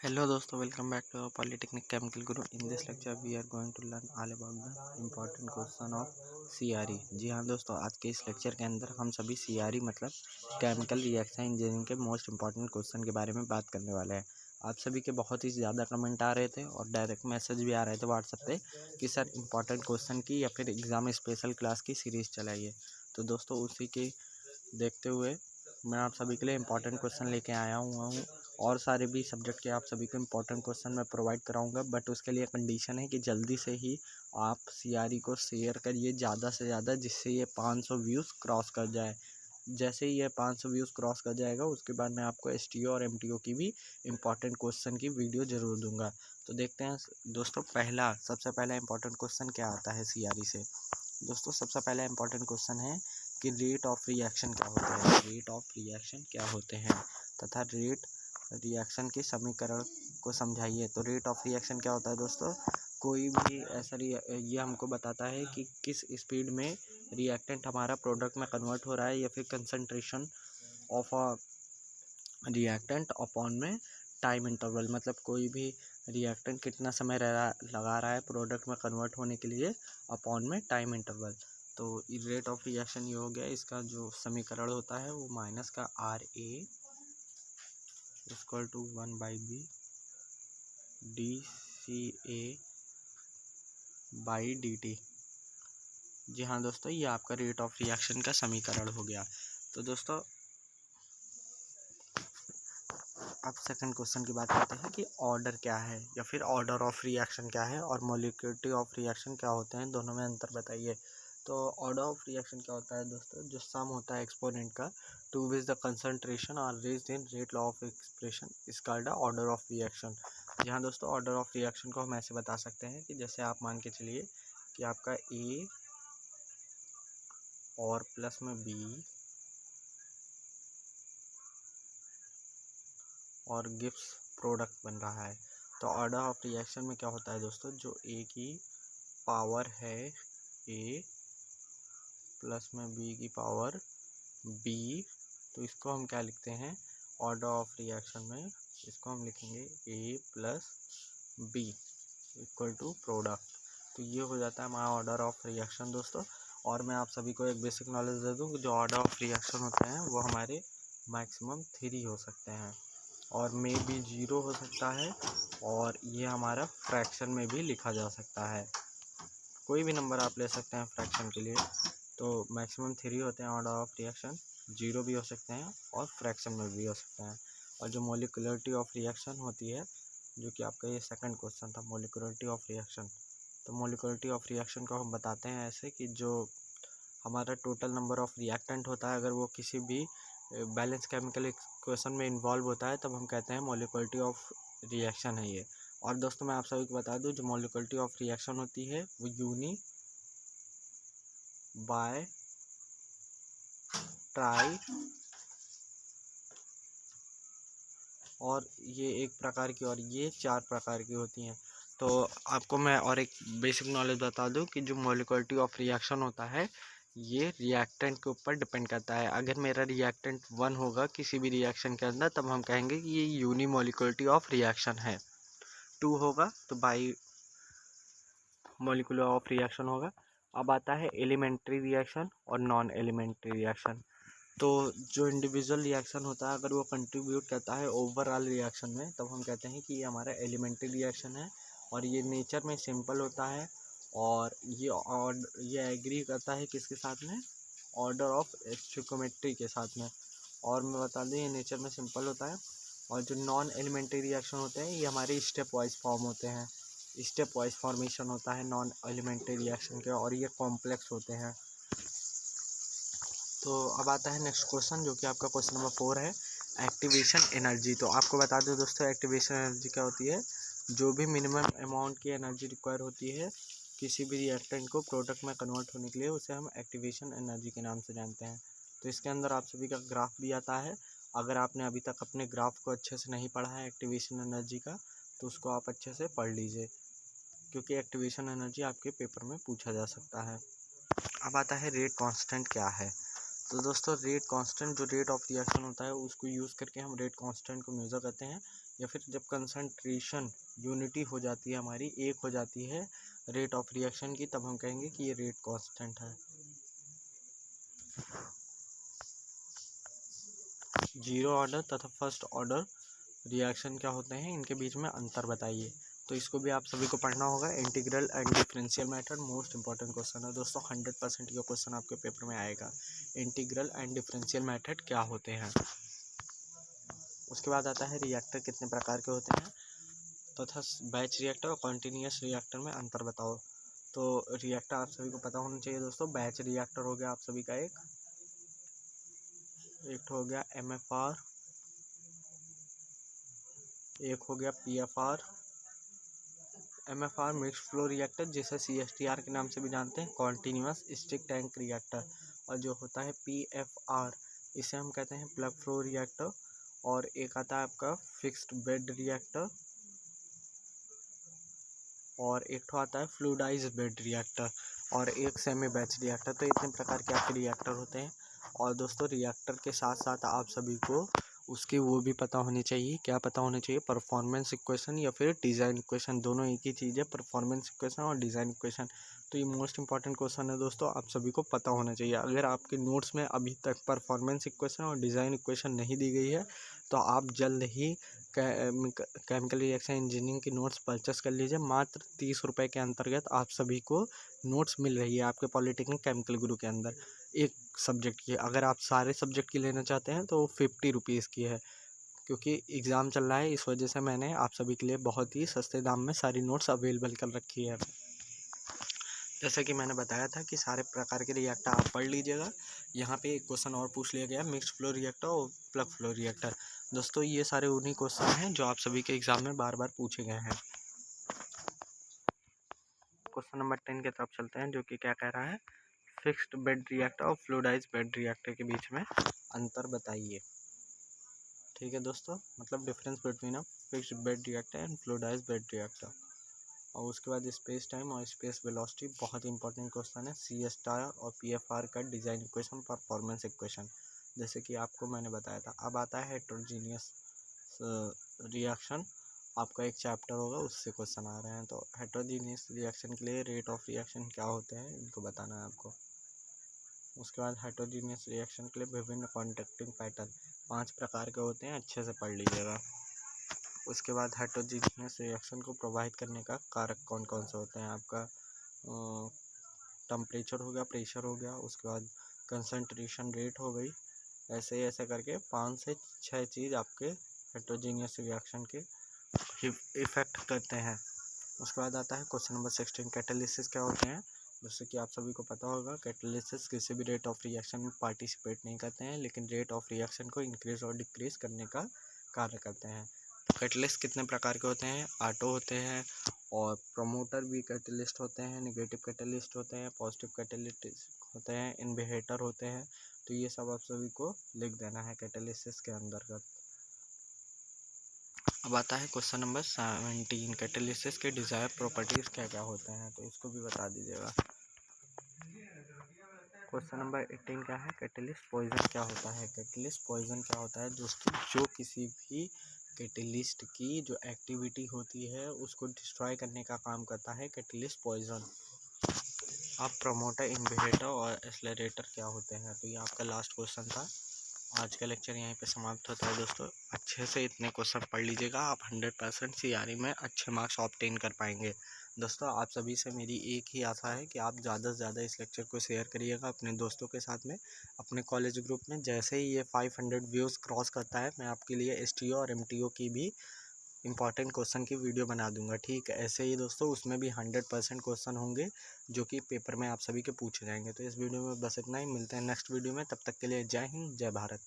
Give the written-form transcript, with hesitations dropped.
Hello दोस्तों, welcome back to polytechnic chemical Guru. In this lecture we are going to learn all about the important question of CRE. जी हाँ दोस्तों, आज के इस लेक्चर के अंदर हम सभी सीआरई मतलब केमिकल रिएक्शन इंजीनियरिंग के मोस्ट इंपॉर्टेंट क्वेश्चन के बारे में बात करने वाले हैं। आप सभी के बहुत ही ज़्यादा कमेंट आ रहे थे और डायरेक्ट मैसेज भी आ रहे थे व्हाट्सएप पे कि सर इंपॉर्टेंट क्वेश्चन की या फिर एग्ज़ाम स्पेशल क्लास की सीरीज़ चलाइए। तो दोस्तों उसी के देखते हुए मैं आप सभी के लिए इम्पोर्टेंट क्वेश्चन लेके आया हुआ हूँ और सारे भी सब्जेक्ट के आप सभी को इम्पोर्टेंट क्वेश्चन मैं प्रोवाइड कराऊंगा, बट उसके लिए कंडीशन है कि जल्दी से ही आप सीआरई को शेयर करिए ज़्यादा से ज़्यादा, जिससे ये 500 व्यूज़ क्रॉस कर जाए। जैसे ही ये 500 व्यूज़ क्रॉस कर जाएगा उसके बाद मैं आपको एसटीओ और एमटीओ की भी इम्पोर्टेंट क्वेश्चन की वीडियो ज़रूर दूंगा। तो देखते हैं दोस्तों, सबसे पहला इम्पोर्टेंट क्वेश्चन क्या आता है सीआरई से। दोस्तों सबसे पहला इम्पोर्टेंट क्वेश्चन है कि रेट ऑफ रिएक्शन क्या होते हैं, रेट ऑफ रिएक्शन क्या होते हैं तथा रेट रिएक्शन के समीकरण को समझाइए। तो रेट ऑफ रिएक्शन क्या होता है दोस्तों, कोई भी ऐसा ये हमको बताता है कि किस स्पीड में रिएक्टेंट हमारा प्रोडक्ट में कन्वर्ट हो रहा है या फिर concentration of a reactant upon में टाइम इंटरवल, मतलब कोई भी रिएक्टेंट कितना समय लगा रहा है प्रोडक्ट में कन्वर्ट होने के लिए अपॉन में टाइम इंटरवल। तो रेट ऑफ रिएक्शन ये हो गया, इसका जो समीकरण होता है वो माइनस का R A equal to 1/b D C A by D T. जी हाँ दोस्तों, ये आपका रेट ऑफ रिएक्शन का समीकरण हो गया। तो दोस्तों अब सेकंड क्वेश्चन की बात करते हैं कि ऑर्डर क्या है या फिर ऑर्डर ऑफ रिएक्शन क्या है और मोलिक्युलरिटी ऑफ रिएक्शन क्या होते हैं, दोनों में अंतर बताइए। तो ऑर्डर ऑफ रिएक्शन क्या होता है दोस्तों, जो सम होता है एक्सपोनेंट का टू विच द कंसंट्रेशन और raised in rate law of expression is called the order of reaction. जहाँ दोस्तों ऑर्डर ऑफ रिएक्शन को हम ऐसे बता सकते हैं कि जैसे आप मान के चलिए कि आपका ए और प्लस में बी और गिब्स प्रोडक्ट बन रहा है। तो ऑर्डर ऑफ रिएक्शन में क्या होता है दोस्तों, जो ए की पावर है ए प्लस में बी की पावर बी, तो इसको हम क्या लिखते हैं ऑर्डर ऑफ रिएक्शन में, इसको हम लिखेंगे A plus B equal to product. तो ये हो जाता है हमारा ऑर्डर ऑफ रिएक्शन दोस्तों। और मैं आप सभी को एक बेसिक नॉलेज दे दूँ कि जो ऑर्डर ऑफ रिएक्शन होते हैं वो हमारे मैक्सिमम 3 हो सकते हैं और मे भी 0 हो सकता है, और ये हमारा फ्रैक्शन में भी लिखा जा सकता है। कोई भी नंबर आप ले सकते हैं फ्रैक्शन के लिए। तो मैक्सिमम 3 होते हैं ऑर्डर ऑफ रिएक्शन, 0 भी हो सकते हैं और फ्रैक्शन में भी हो सकते हैं। और जो मोलिकुलरिटी ऑफ रिएक्शन होती है, जो कि आपका ये सेकंड क्वेश्चन था, मोलिकुलरिटी ऑफ रिएक्शन। तो मोलिकुलरिटी ऑफ रिएक्शन को हम बताते हैं ऐसे कि जो हमारा टोटल नंबर ऑफ रिएक्टेंट होता है, अगर वो किसी भी बैलेंस केमिकल इक्वेशन में इन्वॉल्व होता है तब हम कहते हैं मोलिकुलरिटी ऑफ रिएक्शन है ये। और दोस्तों मैं आप सभी को बता दूं, जो मोलिकुलरिटी ऑफ रिएक्शन होती है वो यूनी बाय ट्राई और ये एक प्रकार की और ये 4 प्रकार की होती हैं। तो आपको मैं और एक बेसिक नॉलेज बता दूं कि जो मोलिकुलरिटी ऑफ रिएक्शन होता है ये रिएक्टेंट के ऊपर डिपेंड करता है। अगर मेरा रिएक्टेंट 1 होगा किसी भी रिएक्शन के अंदर तब हम कहेंगे कि ये यूनी मोलिकुलरिटी ऑफ रिएक्शन है। 2 होगा तो बाई मोलिकुलर ऑफ रिएक्शन होगा। अब आता है एलिमेंट्री रिएक्शन और नॉन एलिमेंट्री रिएक्शन। तो जो इंडिविजुअल रिएक्शन होता है अगर वो कंट्रीब्यूट करता है ओवरऑल रिएक्शन में तब हम कहते हैं कि ये हमारा एलिमेंट्री रिएक्शन है, और ये नेचर में सिंपल होता है और ये एग्री करता है किसके साथ में, ऑर्डर ऑफ स्टोइकियोमेट्री के साथ में। और मैं बता दूं ये नेचर में सिंपल होता है। और जो नॉन एलिमेंट्री रिएक्शन होते हैं ये हमारे स्टेप वाइज फॉर्म होते हैं, स्टेप वाइज फॉर्मेशन होता है नॉन एलिमेंट्री रिएक्शन के, और ये कॉम्प्लेक्स होते हैं। तो अब आता है नेक्स्ट क्वेश्चन, जो कि आपका क्वेश्चन नंबर 4 है, एक्टिवेशन एनर्जी। तो आपको बता दो दोस्तों एक्टिवेशन एनर्जी क्या होती है, जो भी मिनिमम अमाउंट की एनर्जी रिक्वायर होती है किसी भी रिएक्टेंट को प्रोडक्ट में कन्वर्ट होने के लिए, उसे हम एक्टिवेशन एनर्जी के नाम से जानते हैं। तो इसके अंदर आप सभी का ग्राफ भी आता है। अगर आपने अभी तक अपने ग्राफ को अच्छे से नहीं पढ़ा है एक्टिवेशन एनर्जी का, तो उसको आप अच्छे से पढ़ लीजिए, क्योंकि एक्टिवेशन एनर्जी आपके पेपर में पूछा जा सकता है। अब आता है रेट कांस्टेंट क्या है। तो दोस्तों रेट कांस्टेंट, जो रेट ऑफ रिएक्शन होता है उसको यूज़ करके हम रेट कांस्टेंट को मेज़र करते हैं, या फिर जब कंसंट्रेशन यूनिटी हो जाती है हमारी, एक हो जाती है रेट ऑफ रिएक्शन की, तब हम कहेंगे कि ये रेट कांस्टेंट है। जीरो ऑर्डर तथा फर्स्ट ऑर्डर रिएक्शन क्या होते हैं, इनके बीच में अंतर बताइए। तो इसको भी आप सभी को पढ़ना होगा। Integral and differential method most important question है दोस्तों, 100% ये क्वेश्चन आपके पेपर में आएगा। इंटीग्रल एंड डिफरेंशियल मेथड क्या होते हैं। उसके बाद आता है रिएक्टर कितने प्रकार के होते हैं तथा बैच रिएक्टर और कॉन्टीन्यूअस रिएक्टर में अंतर बताओ। तो रिएक्टर आप सभी को पता होना चाहिए दोस्तों। बैच रिएक्टर हो गया आप सभी का एक हो गया MFR, एक हो गया PFR। MFR mix flow reactor, जिसे CSTR के नाम से भी जानते हैं, कॉन्टीन्यूअस स्टिक टैंक रिएक्टर। और जो होता है PFR, इसे हम कहते हैं प्लग फ्लो रिएक्टर। और एक आता है आपका फिक्स्ड बेड रिएक्टर, और एक तो आता है फ्लूइडाइज्ड बेड रिएक्टर, और एक सेमी बैच रिएक्टर। तो इतने प्रकार के आपके रिएक्टर होते हैं। और दोस्तों रिएक्टर के साथ साथ आप सभी को उसकी वो भी पता होनी चाहिए, क्या पता होना चाहिए, परफॉर्मेंस इक्वेशन या फिर डिज़ाइन इक्वेशन, दोनों एक ही चीज़ है, परफॉर्मेंस इक्वेशन और डिज़ाइन इक्वेशन। तो ये मोस्ट इंपॉर्टेंट क्वेश्चन है दोस्तों, आप सभी को पता होना चाहिए। अगर आपके नोट्स में अभी तक परफॉर्मेंस इक्वेशन और डिज़ाइन इक्वेशन नहीं दी गई है तो आप जल्द ही केमिकल रिएक्शन इंजीनियरिंग की नोट्स परचेस कर लीजिए। मात्र 30 रुपये के अंतर्गत आप सभी को नोट्स मिल रही है आपके पॉलिटेक्निक केमिकल गुरु के अंदर, एक सब्जेक्ट की। अगर आप सारे सब्जेक्ट की लेना चाहते हैं तो 50 रुपीज़ की है, क्योंकि एग्ज़ाम चल रहा है, इस वजह से मैंने आप सभी के लिए बहुत ही सस्ते दाम में सारी नोट्स अवेलेबल कर रखी है। जैसे कि मैंने बताया था कि सारे प्रकार के रिएक्टर आप पढ़ लीजिएगा। यहाँ पे एक क्वेश्चन और पूछ लिया गया, मिक्स्ड फ्लो रिएक्टर और प्लग फ्लो रिएक्टर। दोस्तों ये सारे उन्हीं क्वेश्चन हैं जो आप सभी के एग्जाम में बार बार पूछे गए हैं। क्वेश्चन नंबर 10 की तरफ चलते हैं, जो कि क्या कह रहा है, फिक्स्ड बेड रिएक्टर और फ्लूइडाइज्ड बेड रिएक्टर के बीच में अंतर बताइए। ठीक है दोस्तों, मतलब difference between a fixed bed reactor and fluidized bed reactor. और उसके बाद स्पेस टाइम और स्पेस वेलोसिटी, बहुत इंपॉर्टेंट क्वेश्चन है। CSTR और PFR का डिज़ाइन इक्वेशन, परफॉर्मेंस इक्वेशन, जैसे कि आपको मैंने बताया था। अब आता है हेट्रोजीनियस रिएक्शन, आपका एक चैप्टर होगा उससे क्वेश्चन आ रहे हैं। तो हेट्रोजीनियस रिएक्शन के लिए रेट ऑफ रिएक्शन क्या होते हैं, इनको बताना है आपको। उसके बाद हेट्रोजीनियस रिएक्शन के लिए विभिन्न कॉन्टैक्टिंग पैटर्न 5 प्रकार के होते हैं, अच्छे से पढ़ लीजिएगा। उसके बाद हेट्रोजीनियस रिएक्शन को प्रभावित करने का कारक कौन कौन से होते हैं, आपका टेम्परेचर हो गया, प्रेशर हो गया, उसके बाद कंसंट्रेशन रेट हो गई। ऐसे ऐसे करके 5 से 6 चीज़ आपके हेट्रोजीनियस रिएक्शन के इफ़ेक्ट करते हैं। उसके बाद आता है क्वेश्चन नंबर 16, कैटालिसिस क्या होते हैं। जैसे कि आप सभी को पता होगा, कैटालिसिस किसी भी रेट ऑफ रिएक्शन में पार्टिसिपेट नहीं करते हैं, लेकिन रेट ऑफ रिएक्शन को इंक्रीज और डिक्रीज करने का कार्य करते हैं। कैटलिस्ट कितने प्रकार के होते हैं, ऑटो होते हैं, और प्रमोटर भी कैटलिस्ट होते हैं, नेगेटिव कैटलिस्ट होते हैं, पॉजिटिव कैटलिस्ट होते हैं, इनहिबिटर होते हैं। तो ये सब आप सभी को लिख देना है कैटालिसिस के अंतर्गत। अब आता है क्वेश्चन नंबर 17, कैटालिसिस के डिजायर प्रॉपर्टीज क्या क्या होते हैं, तो इसको भी बता दीजिएगा। क्वेश्चन नंबर 18 क्या है, कैटलिस्ट पॉइजन क्या होता है। कैटलिस्ट पॉइजन क्या होता है दोस्तों, जो किसी भी कैटलिस्ट की जो एक्टिविटी होती है उसको डिस्ट्रॉय करने का काम करता है कैटलिस्ट पॉइजन। अब प्रमोटर, इनहिबिटर और एक्सेलरेटर क्या होते हैं। तो ये आपका लास्ट क्वेश्चन था। आज का लेक्चर यहीं पे समाप्त होता है दोस्तों। अच्छे से इतने क्वेश्चन पढ़ लीजिएगा, आप 100% CRE में अच्छे मार्क्स ऑब्टेन कर पाएंगे। दोस्तों आप सभी से मेरी एक ही आशा है कि आप ज़्यादा से ज़्यादा इस लेक्चर को शेयर करिएगा अपने दोस्तों के साथ में, अपने कॉलेज ग्रुप में। जैसे ही ये 500 व्यूज़ क्रॉस करता है, मैं आपके लिए STO और MTO की भी इंपॉर्टेंट क्वेश्चन की वीडियो बना दूंगा। ठीक है, ऐसे ही दोस्तों उसमें भी 100% क्वेश्चन होंगे जो कि पेपर में आप सभी के पूछे जाएंगे। तो इस वीडियो में बस इतना ही, मिलते हैं नेक्स्ट वीडियो में, तब तक के लिए जय हिंद, जय भारत।